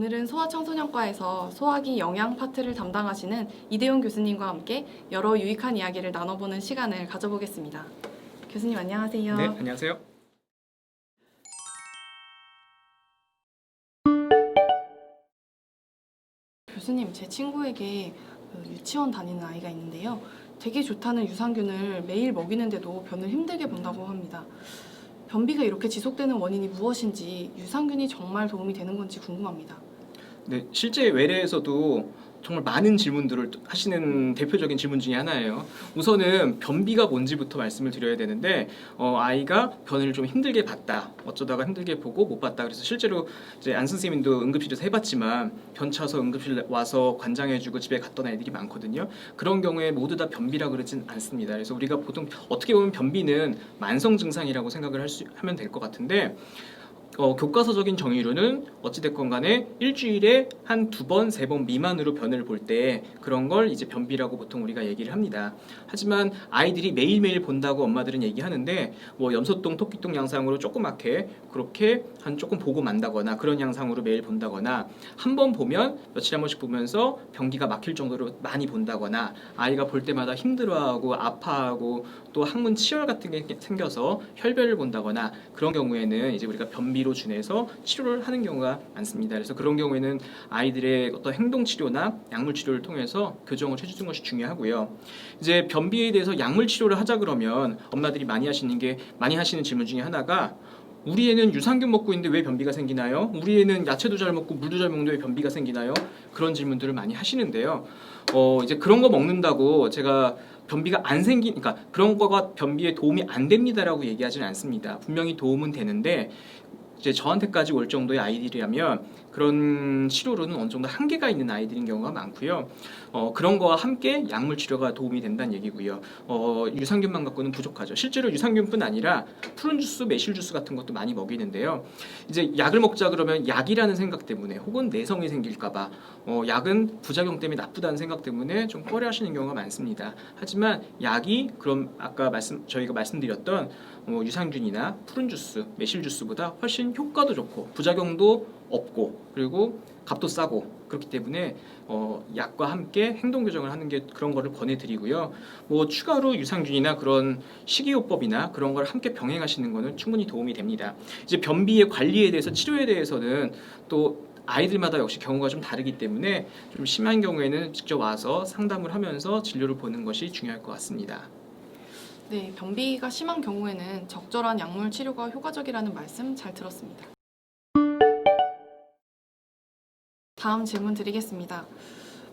오늘은 소아청소년과에서 소화기 영양 파트를 담당하시는 이대용 교수님과 함께 여러 유익한 이야기를 나눠보는 시간을 가져보겠습니다. 교수님 안녕하세요. 네, 안녕하세요. 교수님, 제 친구에게 유치원 다니는 아이가 있는데요. 되게 좋다는 유산균을 매일 먹이는데도 변을 힘들게 본다고 합니다. 변비가 이렇게 지속되는 원인이 무엇인지, 유산균이 정말 도움이 되는 건지 궁금합니다. 네, 실제 외래에서도 정말 많은 질문들을 하시는 대표적인 질문 중에 하나예요. 우선은 변비가 뭔지부터 말씀을 드려야 되는데 아이가 변을 좀 힘들게 봤다. 어쩌다가 힘들게 보고 못 봤다. 그래서 실제로 이제 안 선생님도 응급실에서 해봤지만 변 차서 응급실 와서 관장해주고 집에 갔던 아이들이 많거든요. 그런 경우에 모두 다 변비라 그러진 않습니다. 그래서 우리가 보통 어떻게 보면 변비는 만성 증상이라고 생각을 하면 될 것 같은데 교과서적인 정의로는 어찌됐건 간에 일주일에 한 2번, 3번 미만으로 변을 볼 때 그런 걸 이제 변비라고 보통 우리가 얘기를 합니다. 하지만 아이들이 매일매일 본다고 엄마들은 얘기하는데 뭐 염소똥, 토끼똥 양상으로 조그맣게 그렇게 한 조금 보고 만다거나 그런 양상으로 매일 본다거나 한 번 보면 며칠에 한 번씩 보면서 변기가 막힐 정도로 많이 본다거나 아이가 볼 때마다 힘들어하고 아파하고 또 항문 치열 같은 게 생겨서 혈변을 본다거나 그런 경우에는 이제 우리가 변비로 준해서 치료를 하는 경우가 많습니다. 그래서 그런 경우에는 아이들의 어떤 행동 치료나 약물 치료를 통해서 교정을 해주는 것이 중요하고요. 이제 변비에 대해서 약물 치료를 하자 그러면 엄마들이 많이 하시는 질문 중에 하나가 우리 애는 유산균 먹고 있는데 왜 변비가 생기나요? 우리 애는 야채도 잘 먹고 물도 잘 먹는데 왜 변비가 생기나요? 그런 질문들을 많이 하시는데요. 이제 그런 거 먹는다고 제가 변비가 안 그러니까 그런 거가 변비에 도움이 안 됩니다라고 얘기하지는 않습니다. 분명히 도움은 되는데 이제 저한테까지 올 정도의 아이들이라면 그런 치료로는 어느 정도 한계가 있는 아이들인 경우가 많고요. 그런 거와 함께 약물 치료가 도움이 된다는 얘기고요. 유산균만 갖고는 부족하죠. 실제로 유산균뿐 아니라 푸른 주스, 매실 주스 같은 것도 많이 먹이는데요. 이제 약을 먹자 그러면 약이라는 생각 때문에 혹은 내성이 생길까봐 약은 부작용 때문에 나쁘다는 생각 때문에 좀 꺼려하시는 경우가 많습니다. 하지만 약이 그럼 아까 저희가 말씀드렸던 유산균이나 푸른 주스, 매실 주스보다 훨씬 효과도 좋고 부작용도 없고 그리고 값도 싸고 그렇기 때문에 약과 함께 행동 교정을 하는 게 그런 거를 권해드리고요. 뭐 추가로 유산균이나 그런 식이요법이나 그런 걸 함께 병행하시는 거는 충분히 도움이 됩니다. 이제 변비의 관리에 대해서 치료에 대해서는 또 아이들마다 역시 경우가 좀 다르기 때문에 좀 심한 경우에는 직접 와서 상담을 하면서 진료를 보는 것이 중요할 것 같습니다. 네, 변비가 심한 경우에는 적절한 약물 치료가 효과적이라는 말씀 잘 들었습니다. 다음 질문 드리겠습니다.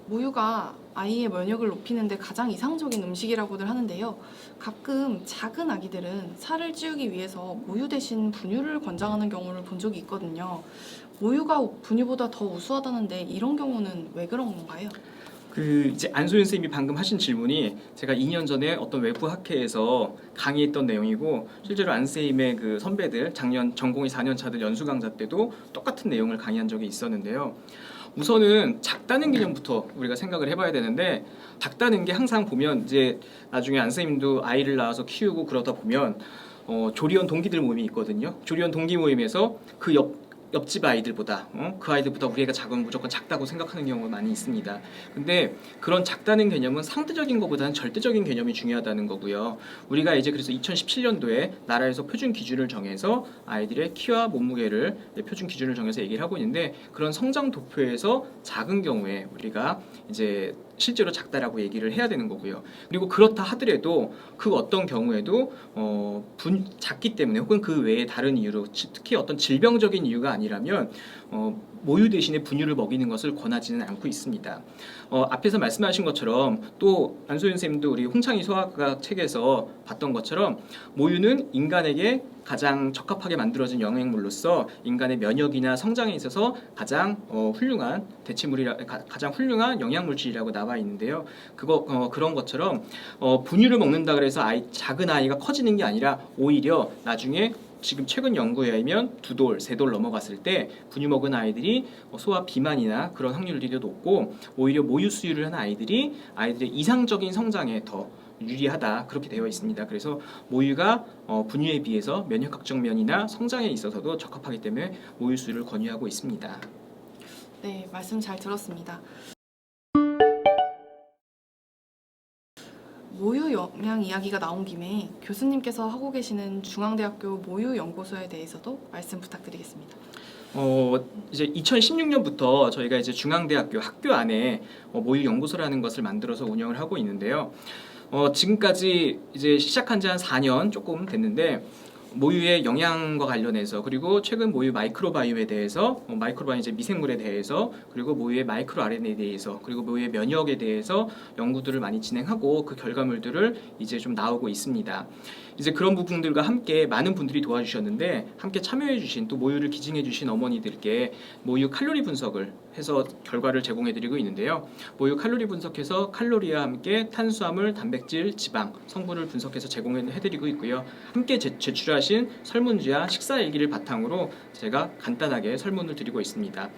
모유가 아이의 면역을 높이는 데 가장 이상적인 음식이라고들 하는데요. 가끔 작은 아기들은 살을 찌우기 위해서 모유 대신 분유를 권장하는 경우를 본 적이 있거든요. 모유가 분유보다 더 우수하다는데 이런 경우는 왜 그런 건가요? 이제 안소연 선생님이 방금 하신 질문이 제가 2년 전에 어떤 외부 학회에서 강의했던 내용이고 실제로 안 선생님의 그 선배들 작년 전공의 4년 차들 연수 강좌 때도 똑같은 내용을 강의한 적이 있었는데요. 우선은 작다는 개념부터 우리가 생각을 해봐야 되는데 작다는 게 항상 보면 이제 나중에 안 선생님도 아이를 낳아서 키우고 그러다 보면 조리원 동기들 모임이 있거든요. 조리원 동기 모임에서 그 옆집 아이들보다 그 아이들보다 우리 애가 작으면 무조건 작다고 생각하는 경우가 많이 있습니다. 근데 그런 작다는 개념은 상대적인 것보다는 절대적인 개념이 중요하다는 거고요. 우리가 이제 그래서 2017년도에 나라에서 표준 기준을 정해서 아이들의 키와 몸무게를 표준 기준을 정해서 얘기를 하고 있는데 그런 성장 도표에서 작은 경우에 우리가 이제 실제로 작다라고 얘기를 해야 되는 거고요. 그리고 그렇다 하더라도 그 어떤 경우에도 작기 때문에 혹은 그 외에 다른 이유로 특히 어떤 질병적인 이유가 아니라면 모유 대신에 분유를 먹이는 것을 권하지는 않고 있습니다. 앞에서 말씀하신 것처럼 또 안소연 선생님도 우리 홍창희 소아과학 책에서 봤던 것처럼 모유는 인간에게 가장 적합하게 만들어진 영양물로서 인간의 면역이나 성장에 있어서 가장 훌륭한 가장 훌륭한 영양물질이라고 나와 있는데요. 그런 것처럼 분유를 먹는다 그래서 작은 아이가 커지는 게 아니라 오히려 나중에 지금 최근 연구에 의하면 2돌, 3돌 넘어갔을 때 분유 먹은 아이들이 소아 비만이나 그런 확률이 더 높고 오히려 모유 수유를 한 아이들의 이상적인 성장에 더 유리하다 그렇게 되어 있습니다. 그래서 모유가 분유에 비해서 면역학적 면이나 성장에 있어서도 적합하기 때문에 모유 수유를 권유하고 있습니다. 네, 말씀 잘 들었습니다. 모유 영양 이야기가 나온 김에 교수님께서 하고 계시는 중앙대학교 모유연구소에 대해서도 말씀 부탁드리겠습니다. 이제 2016년부터 저희가 이제 중앙대학교 학교 안에 모유 연구소라는 것을 만들어서 운영을 하고 있는데요. 지금까지 이제 시작한 지 한 4년 조금 됐는데 모유의 영양과 관련해서 그리고 최근 모유 마이크로바이옴에 대해서 마이크로바이옴 이제 미생물에 대해서 그리고 모유의 마이크로 RNA에 대해서 그리고 모유의 면역에 대해서 연구들을 많이 진행하고 그 결과물들을 이제 좀 나오고 있습니다. 이제 그런 부분들과 함께 많은 분들이 도와주셨는데 함께 참여해주신 또 모유를 기증해주신 어머니들께 모유 칼로리 분석을 해서 결과를 제공해드리고 있는데요. 모유 칼로리 분석해서 칼로리와 함께 탄수화물, 단백질, 지방 성분을 분석해서 제공해드리고 있고요. 함께 제출하신 설문지와 식사일기를 바탕으로 제가 간단하게 설문을 드리고 있습니다.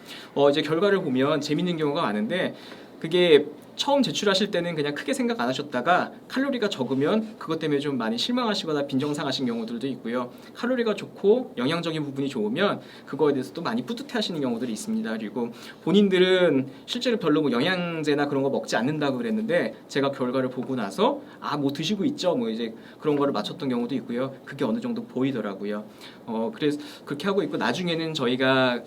이제 결과를 보면 재밌는 경우가 많은데 그게 처음 제출하실 때는 그냥 크게 생각 안 하셨다가 칼로리가 적으면 그것 때문에 좀 많이 실망하시거나 빈정상하신 경우들도 있고요. 칼로리가 좋고 영양적인 부분이 좋으면 그거에 대해서 또 많이 뿌듯해하시는 경우들이 있습니다. 그리고 본인들은 실제로 별로 뭐 영양제나 그런 거 먹지 않는다고 그랬는데 제가 결과를 보고 나서 뭐 드시고 있죠. 뭐 이제 그런 거를 맞췄던 경우도 있고요. 그게 어느 정도 보이더라고요. 그래서 그렇게 하고 있고 나중에는 저희가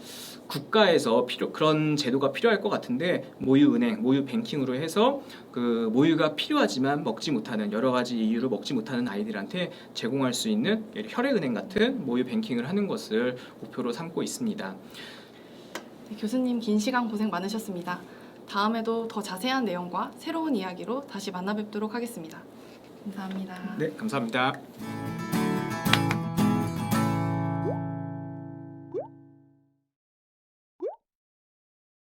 국가에서 그런 제도가 필요할 것 같은데 모유은행, 모유뱅킹으로 해서 그 모유가 필요하지만 먹지 못하는 여러 가지 이유로 먹지 못하는 아이들한테 제공할 수 있는 혈액은행 같은 모유뱅킹을 하는 것을 목표로 삼고 있습니다. 네, 교수님 긴 시간 고생 많으셨습니다. 다음에도 더 자세한 내용과 새로운 이야기로 다시 만나 뵙도록 하겠습니다. 감사합니다. 네, 감사합니다.